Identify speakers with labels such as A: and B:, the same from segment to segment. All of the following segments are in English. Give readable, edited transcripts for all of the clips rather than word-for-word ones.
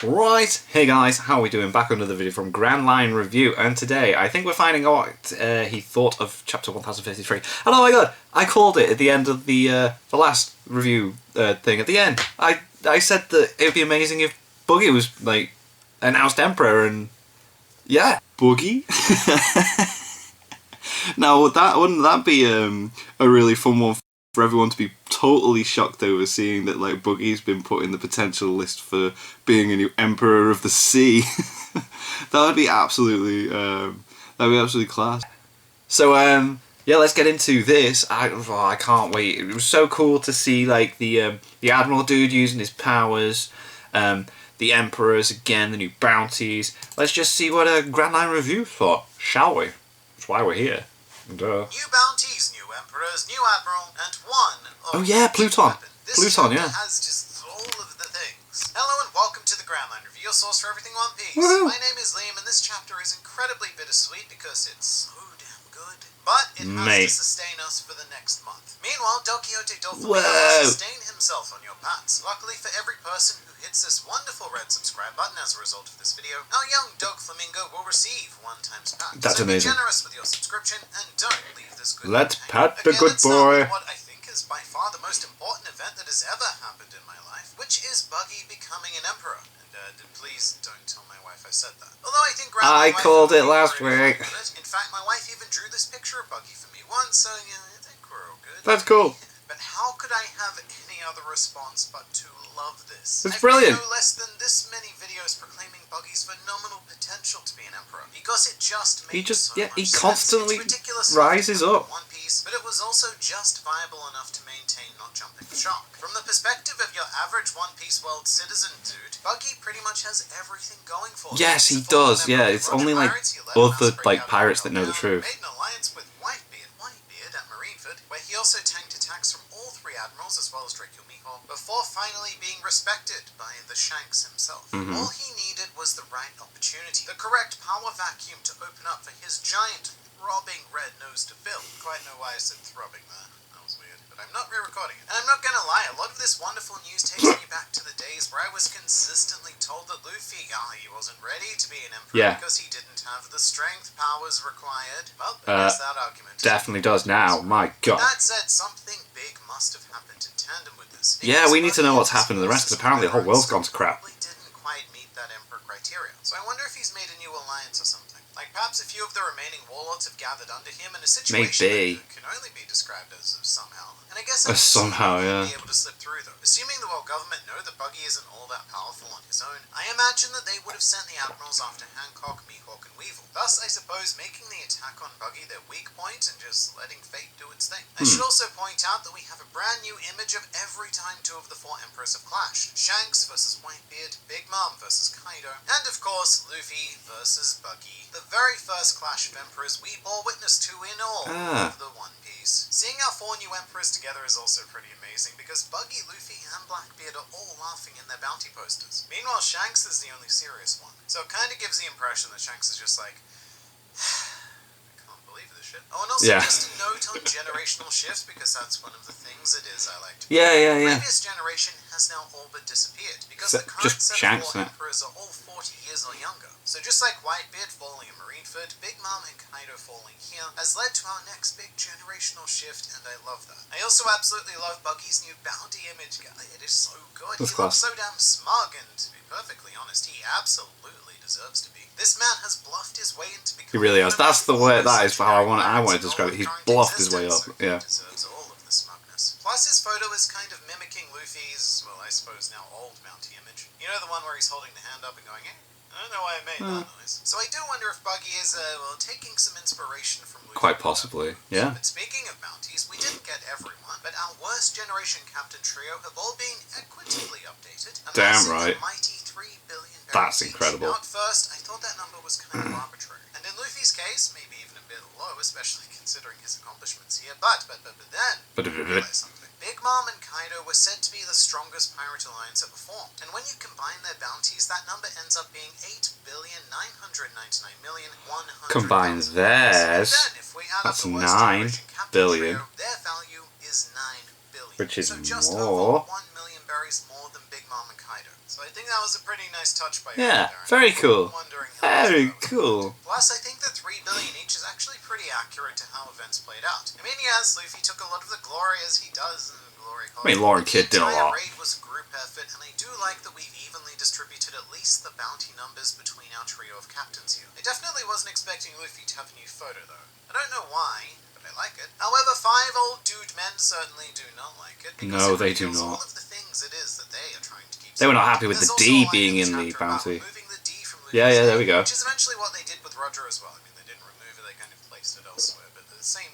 A: Right, hey guys, how are we doing? Back with another video from Grand Line Review, and today I think we're finding out what he thought of chapter 1053. And oh my god, I called it at the end of the last review thing. At the end, I said that it would be amazing if Buggy was like announced Emperor, and yeah,
B: Buggy. Now, wouldn't that be a really fun one for everyone to be totally shocked over, seeing that like Buggy's been put in the potential list for being a new Emperor of the Sea? That would be absolutely class.
A: So yeah, let's get into this. I can't wait. It was so cool to see like the Admiral dude using his powers, the Emperors again, the new bounties. Let's just see what a Grand Line Review thought, shall we? That's why we're here. Duh.
C: New bounties, new Emperors, new Admiral, and one.
A: Oh yeah, Pluton. Pluton, yeah.
C: Has just all of the things. Hello and welcome to the Grand Line Review, your source for everything One Piece.
A: Woohoo.
C: My name is Liam, and this chapter is incredibly bittersweet because it's so damn good. But it has to sustain us for the next month. Meanwhile, Don Quixote Doflamingo will sustain himself on your paths. Luckily for every person who hits this wonderful red subscribe button as a result of this video, our young Doflamingo will receive 1 times pat.
A: That's
C: so
A: amazing.
C: Be generous with your subscription and don't leave this good.
A: Let's pat the good boy.
C: What I think is by far the most important event that has ever happened in my life, which is Buggy becoming an emperor. And please don't tell my wife I said that. Although I think
A: I called it last week.
C: In fact, my wife even drew this picture of Buggy for me once, so yeah, I think we're all good.
A: That's cool.
C: But how could I have any other response but to love this?
A: It's brilliant.
C: I've no less than this many videos proclaiming Buggy's phenomenal potential to be an emperor, because it just makes so much
A: he
C: sense.
A: constantly
C: It's ridiculous
A: rises up.
C: One Piece, but it was also just viable enough to maintain not jumping the shark. From the perspective of your average One Piece world citizen dude, Buggy pretty much has everything going for him.
A: Yes, he does. Yeah, it's only like other like pirates that know the truth.
C: Made an alliance with Whitebeard at Marineford, where he also tanked attacks from all 3 admirals as well as Draco Miho, before finally being respected by the Shanks himself. All he needed was the right opportunity, the correct power vacuum to open up for his giant, throbbing red nose to fill. Quite know why I said throbbing there. That was weird. But I'm not re-recording it. And I'm not gonna lie, a lot of this wonderful news takes me back to the days where I was consistently told that Luffy, he wasn't ready to be an emperor because he didn't have the strength powers required. Well, there's that argument.
A: Definitely does now, my god.
C: That said, something big must have happened in tandem with this.
A: Yeah, we need to know what's happened to the rest, because apparently the whole world's gone to crap.
C: Didn't quite meet that emperor criteria. So I wonder if he's made a new alliance or something. Like perhaps a few of the remaining warlords have gathered under him in a situation that can only be described as somehow. And I guess
A: somehow, yeah.
C: Be able to slip through though. Assuming the world government know that Buggy isn't all that powerful on his own, I imagine that they would have sent the admirals after Hancock, Mihawk, and Weevil. Thus, I suppose making the attack on Buggy their weak point and just letting fate do its thing. I should also point out that we have a brand new image of every time 2 of the 4 emperors have clashed. Shanks versus Whitebeard, Big Mom versus Kaido, and of course Luffy versus Buggy. The very first clash of emperors we bore witness to in all of the One Piece. Seeing our 4 new emperors together is also pretty amazing, because Buggy, Luffy, and Blackbeard are all laughing in their bounty posters. Meanwhile, Shanks is the only serious one. So it kind of gives the impression that Shanks is just like, I can't believe this shit. Oh, and also just a note on generational shifts, because that's one of the things it is I like to Previous generation has now all but disappeared, because the current set of 4 emperors are all 40 years or younger. So just like Whitebeard falling in Marineford, Big Mom and Kaido falling here has led to our next big generational shift, and I love that. I also absolutely love Buggy's new bounty image. It is so good. He looks so damn smug, and to be perfectly honest, he absolutely deserves to be. This man has bluffed his way into becoming...
A: He really has. That's the way. That is how I want to describe it. He's bluffed his way up. Yeah.
C: Deserves all of the smugness. Plus, his photo is kind of mimicking Luffy's, well, I suppose now old bounty image. You know, the one where he's holding the hand up and going, I don't know why I made that noise. So I do wonder if Buggy is, taking some inspiration from Luffy.
A: Quite possibly, yeah.
C: But speaking of bounties, we didn't get everyone, but our worst generation captain trio have all been equitably updated.
A: Damn right.
C: Mighty 3 billion
A: That's incredible.
C: Now at first, I thought that number was kind of arbitrary. And in Luffy's case, maybe even a bit low, especially considering his accomplishments here. But then, realize something. Big Mom and Kaido were said to be the strongest pirate alliance ever formed, and when you combine their bounties, that number ends up being 8,999,100,000.
A: Combine theirs, that's 9 billion.
C: Trio, their value is 9 billion.
A: Which is
C: so just
A: more.
C: over 1 million berries more than Big Mom and Kaido. So So I think that was a pretty nice touch by
A: Yeah,
C: Darren.
A: very cool.
C: Wondering how
A: Very
C: that was
A: cool.
C: Plus, I think the 3 billion each is actually pretty accurate to how events played out. I mean, yes, Luffy took a lot of the glory as he does in the glory hole.
A: I mean, Lauren Kidd did a
C: The entire
A: lot.
C: raid was a group effort, and I do like that we've evenly distributed at least the bounty numbers between our trio of captains here. I definitely wasn't expecting Luffy to have a new photo, though. I don't know why, but I like it. However, 5 old dude men certainly do not like it.
A: No,
C: Because
A: they
C: it
A: do
C: reveals
A: not.
C: all of the things it is that they are trying to keep
A: They were not
C: secret.
A: happy with
C: There's
A: the
C: also
A: D
C: a line
A: being in the
C: chapter about
A: bounty.
C: removing the D from
A: Yeah,
C: Luffy's
A: yeah, there we
C: name,
A: go.
C: Which is eventually what they did with Roger as well. I mean, they didn't remove it, they kind of placed it elsewhere, but the same.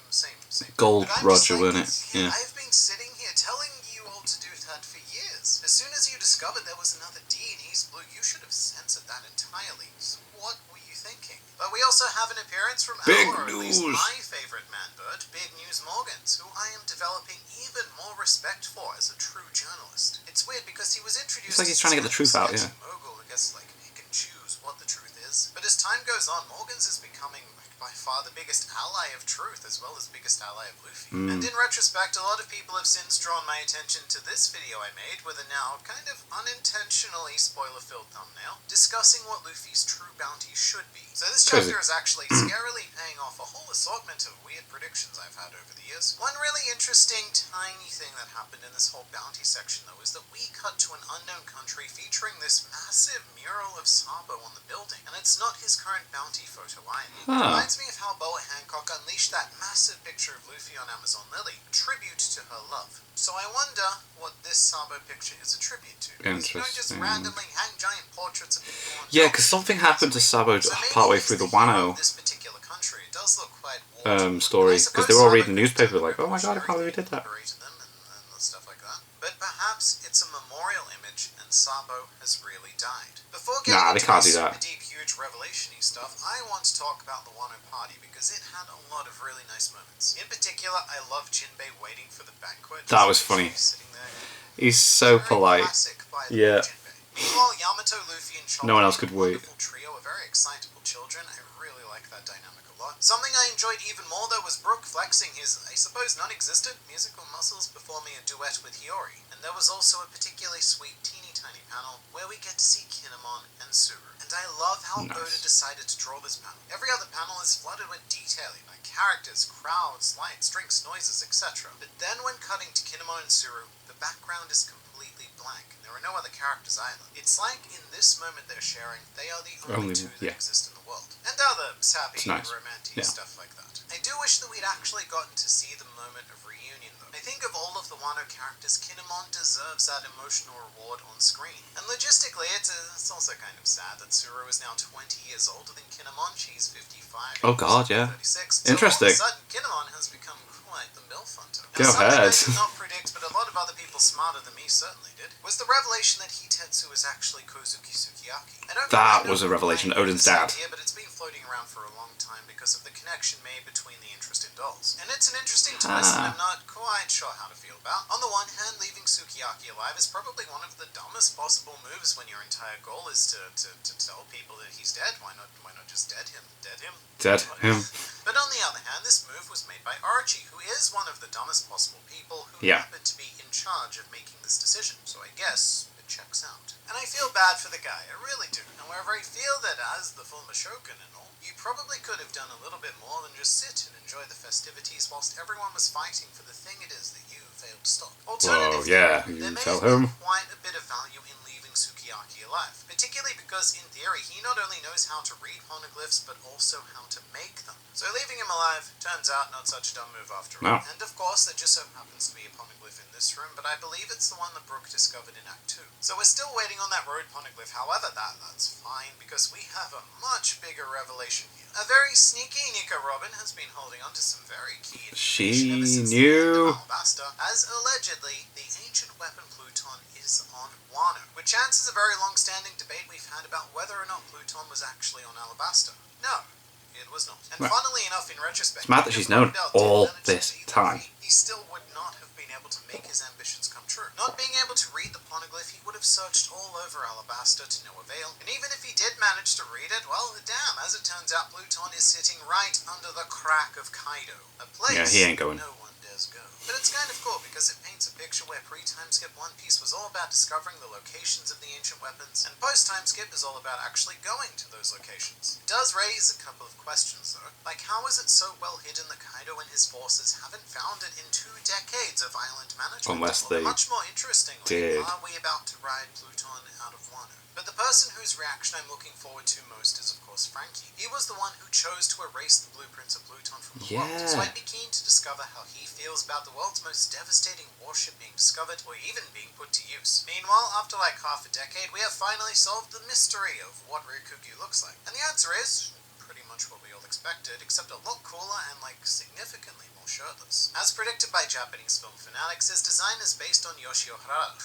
A: Gold
C: But I'm
A: Roger,
C: just like,
A: wasn't it? Yeah.
C: I've been sitting here telling you all to do that for years. As soon as you discovered there was another D in East Blue, you should have censored that entirely. So what were you thinking? But we also have an appearance from
A: Big
C: our, or at least
A: news.
C: my favourite man-bird, Big News Morgans, who I am developing even more respect for as a true journalist. It's weird because he was introduced
A: It's like he's trying to get the truth out, yeah.
C: mogul, I guess, like, he can choose what the truth is. But as time goes on, Morgans is becoming by far the biggest ally of truth as well as biggest ally of Luffy. And in retrospect, a lot of people have since drawn my attention to this video I made with a now kind of unintentionally spoiler-filled thumbnail discussing what Luffy's true bounty should be. So this
A: Crazy.
C: chapter is actually scarily paying off a whole assortment of weird predictions I've had over the years. One really interesting tiny thing that happened in this whole bounty section though is that we cut to an unknown country featuring this massive mural of Sabo on the building, and it's not his current bounty photo either. It reminds me of how Boa Hancock unleashed that massive picture of Luffy on Amazon Lily, a tribute to her love. So I wonder what this Sabo picture is a tribute to. Because you don't just
A: Interesting.
C: randomly hang giant portraits of people on
A: Yeah, because something happened to Sabo
C: so maybe
A: partway
C: he's
A: through the
C: hero
A: Wano
C: of this particular country. It does look quite war-torn.
A: story,
C: And I
A: because they were all
C: suppose
A: reading the
C: Sabo
A: newspaper
C: could
A: like, oh my god, I can't believe we
C: everything,
A: did that.
C: liberated them and stuff like that. But perhaps it's a memorial image and Sabo has really died. Before getting
A: Nah, they
C: into
A: can't
C: the
A: do that.
C: super deep, huge revelation-y stuff, I want to talk about the Wano party because it had a lot of really nice moments. In particular, I love Jinbei waiting for the banquet.
A: That was funny.
C: Sitting there.
A: He's so
C: Very
A: polite.
C: classic by the
A: Yeah.
C: Jinbei. Meanwhile, Yamato, Luffy, and Chopper,
A: No one else could wait.
C: wonderful trio are very excitable children. I really like that dynamic a lot. Something I enjoyed even more though was Brook flexing his, I suppose, non-existent musical muscles performing a duet with Hiyori. And there was also a particularly sweet teeny tiny panel where we get to see Kinemon and Suru. And I love how
A: Nice.
C: Oda decided to draw this panel. Every other panel is flooded with detailing, like characters, crowds, lights, drinks, noises, etc. But then when cutting to Kinemon and Suru, the background is completely blank. There are no other characters either. It's like in this moment they're sharing, they are the only two that
A: yeah.
C: exist in the world. And other sappy,
A: It's nice.
C: romantic
A: Yeah.
C: stuff like that. I do wish that we'd actually gotten to see the moment of reunion though. I think of all of the Wano characters, Kinemon deserves that emotional reward on screen. And logistically, it's also kind of sad that Suru is now 20 years older than Kinemon. She's 55.
A: Oh god, yeah.
C: 36. So
A: Interesting.
C: all of a sudden, Kinemon has become quite the MILF hunter.
A: Go
C: Something I
A: ahead.
C: did not predict, but a lot of other people smarter than me certainly did, was the revelation that Hitetsu is actually Kozuki Sukiyaki. I don't
A: That
C: really
A: was
C: know
A: a revelation,
C: why
A: Odin's
C: this
A: dad.
C: idea, but it's been floating around for a long time because of the connection made between the interested dolls. And it's an interesting twist that I'm not quite sure how to feel about. On the one hand, leaving Sukiyaki alive is probably one of the dumbest possible moves when your entire goal is to tell people that he's dead. Why not just dead him?
A: Dead him.
C: But on the other hand, this move was made by Archie, who is one of the dumbest possible people who
A: Yeah.
C: happened to be in charge of making this decision. So I guess it checks out. And I feel bad for the guy, I really do. However, I feel that as the former Shogun and all, you probably could have done a little bit more than just sit and enjoy the festivities whilst everyone was fighting for the thing it is that you failed to stop. Alternatively,
A: yeah,
C: there
A: you
C: may
A: tell
C: have been
A: him.
C: quite a bit of value in leaving Sukiyaki alive, particularly because in theory he not only knows how to read poneglyphs but also how to make them. So leaving him alive turns out not such a dumb move after all.
A: No.
C: And of course there just so happens to be a poneglyph in this room, but I believe it's the one that Brook discovered in Act 2. So we're still waiting on that road poneglyph. However, that's fine because we have a much bigger revelation here. A very sneaky Nika Robin has been holding on to some very key information ever since the end of Alabasta, as allegedly the ancient weapon Pluton is on Wano, which answers a very long-standing debate we've had about whether or not Pluton was actually on Alabasta. No, it was not. And
A: Well,
C: funnily enough, in retrospect,
A: it's mad that she's known all this time.
C: he still would not have been able to make his ambitions come true. Not being able to read the poneglyph, he would have searched all over Alabasta to no avail. And even if he did manage to read it, well, damn, as it turns out, Pluton is sitting right under the crack of Kaido. A place
A: Yeah, he ain't going.
C: no one dares go. But it's kind of cool because it paints a picture where pre-timeskip One Piece was all about discovering the locations of the ancient weapons, and post-timeskip is all about actually going to those locations. It does raise a couple of questions though, like how is it so well hidden that Kaido and his forces haven't found it in 2 decades of island management?
A: Unless
C: Or
A: they
C: much more interestingly,
A: did.
C: are we about to ride Pluton out of Wano? But the person whose reaction I'm looking forward to most is of course Frankie. He was the one who chose to erase the blueprints of Pluton from the world, so I'd be keen to discover how he feels about the world's most devastating warship being discovered or even being put to use. Meanwhile, after like half a decade, we have finally solved the mystery of what Ryukyu looks like. And the answer is pretty much what we all expected, except a lot cooler and like significantly more shirtless. As predicted by Japanese film fanatics, his design is based on Yoshio Harada.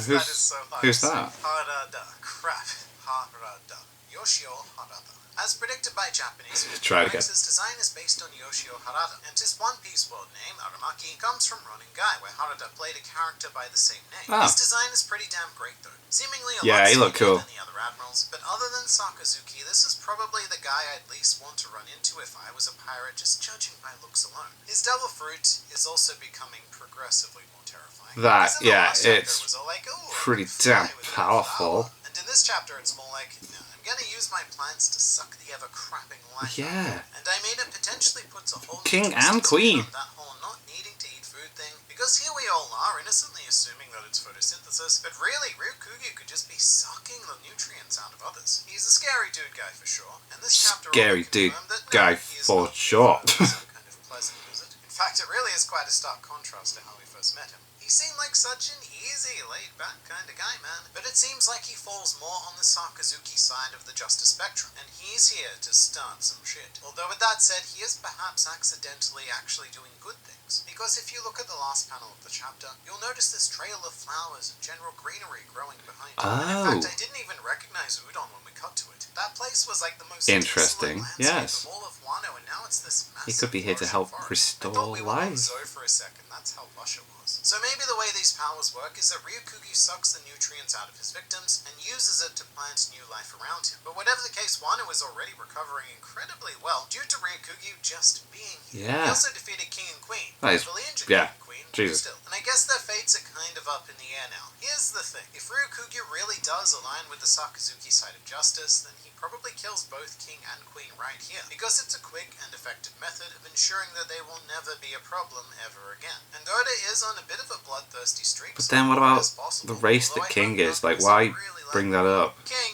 C: That is so hard.
A: Who's that?
C: Harada. Crap. Harada. Yoshio Harada. As predicted by Japanese film
A: Try it
C: fanatics, his design is based on Yoshio Harada, and his One Piece world name, Aramaki, comes from Ronin Guy, where Harada played a character by the same name.
A: Ah.
C: His design is pretty damn great though, seemingly a
A: Yeah,
C: lot
A: he looked
C: skinnier
A: cool.
C: than the other admirals, but other than Sakazuki, this is probably the guy I'd least want to run into if I was a pirate, just judging by looks alone. His devil fruit is also becoming progressively more terrifying.
A: That,
C: Because in the
A: yeah,
C: last chapter,
A: it's
C: it was all like, "Ooh,
A: pretty
C: fly
A: damn
C: with a
A: powerful.
C: flower." And in this chapter, it's more like, "No, I'm gonna use my plants to suck the ever-crapping life out of
A: Yeah.
C: them." And I mean, it potentially puts a whole new
A: King
C: twist
A: and
C: to
A: queen.
C: it on that whole not needing to eat food thing, because here we all are innocently assuming that it's photosynthesis, but really, Ryukyu could just be sucking the nutrients out of others. He's a scary dude guy for sure, and this chapter
A: Scary
C: really
A: dude
C: confirmed that, no,
A: guy
C: he is
A: for
C: not
A: sure.
C: some kind of pleasant visit. In fact, it really is quite a stark contrast to how we first met him. He seemed like such an easy, laid-back kind of guy, man. But it seems like he falls more on the Sakazuki side of the justice spectrum, and he's here to start some shit. Although with that said, he is perhaps accidentally actually doing good things. Because if you look at the last panel of the chapter, you'll notice this trail of flowers and general greenery growing behind him. And in fact, I didn't even recognize Udon when we cut to it. That place was like the most
A: Interesting,
C: desolate landscape
A: yes.
C: of all of Wano, and now it's this massive
A: He could be here to
C: flourishing
A: help
C: forest.
A: restore
C: I thought we were on
A: life.
C: Zoe for a second, that's how lush it was. So maybe the way these powers work is that Ryukyu sucks the nutrients out of his victims and uses it to plant new life around him. But whatever the case, Wano is already recovering incredibly well due to Ryukyu just being here.
A: Yeah.
C: He also defeated King and Queen.
A: That is-
C: Heavily injured
A: yeah.
C: King and Queen,
A: Jesus.
C: still. And I guess their fates are kind of up in the air now. Here's the thing. If Ryukyu really does align with the Sakazuki side of justice, then he probably kills both King and Queen right here, because it's a quick and effective method of ensuring that they will never be a problem ever again. And ODA is on a bit of a bloodthirsty streak.
A: But
C: so
A: then what
C: far
A: about
C: as possible,
A: the race
C: although
A: that
C: I
A: King
C: hope
A: is?
C: not,
A: Like,
C: because
A: why
C: I really like
A: bring that up?
C: King,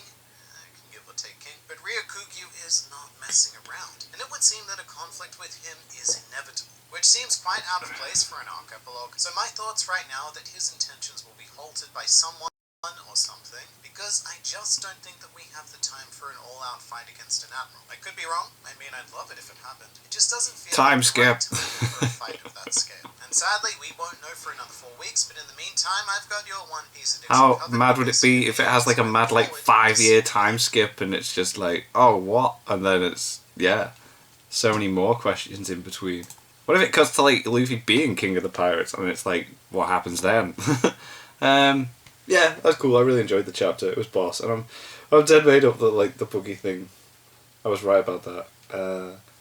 C: I can give or take King, but Ryukyu is not messing around, and it would seem that a conflict with him is inevitable, which seems quite out of place for an arc epilogue. So my thoughts right now are that his intentions will be halted by someone or something, because I just don't think that we have the time for an all-out fight against an admiral. I could be wrong. I mean, I'd love it if it happened. It just doesn't feel
A: Time
C: like the right
A: skip.
C: time for a fight of that scale. And sadly, we won't know for another 4 weeks, but in the meantime, I've got your One Piece edition
A: How
C: covered
A: mad would it
C: because
A: be if it has like a mad like
C: forward
A: 5-year
C: to
A: time skip and it's just like, oh what? And then it's, yeah, so many more questions in between. What if it cuts to like Luffy being king of the pirates and it's like, what happens then? Yeah, that's cool. I really enjoyed the chapter. It was boss, and I'm dead made up that like the Buggy thing. I was right about that.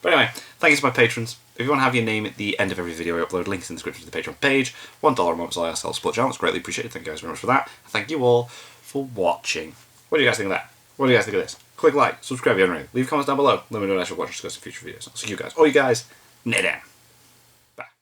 A: But anyway, thank you to my patrons. If you want to have your name at the end of every video I upload, links in the description to the Patreon page. $1 a month is all I ask to help support channel. It's greatly appreciated. Thank you guys very much for that. Thank you all for watching. What do you guys think of that? What do you guys think of this? Click like, subscribe if you haven't already. Leave comments down below. Let me know what I should watch or discuss in future videos. I'll see you guys, all you guys, next time.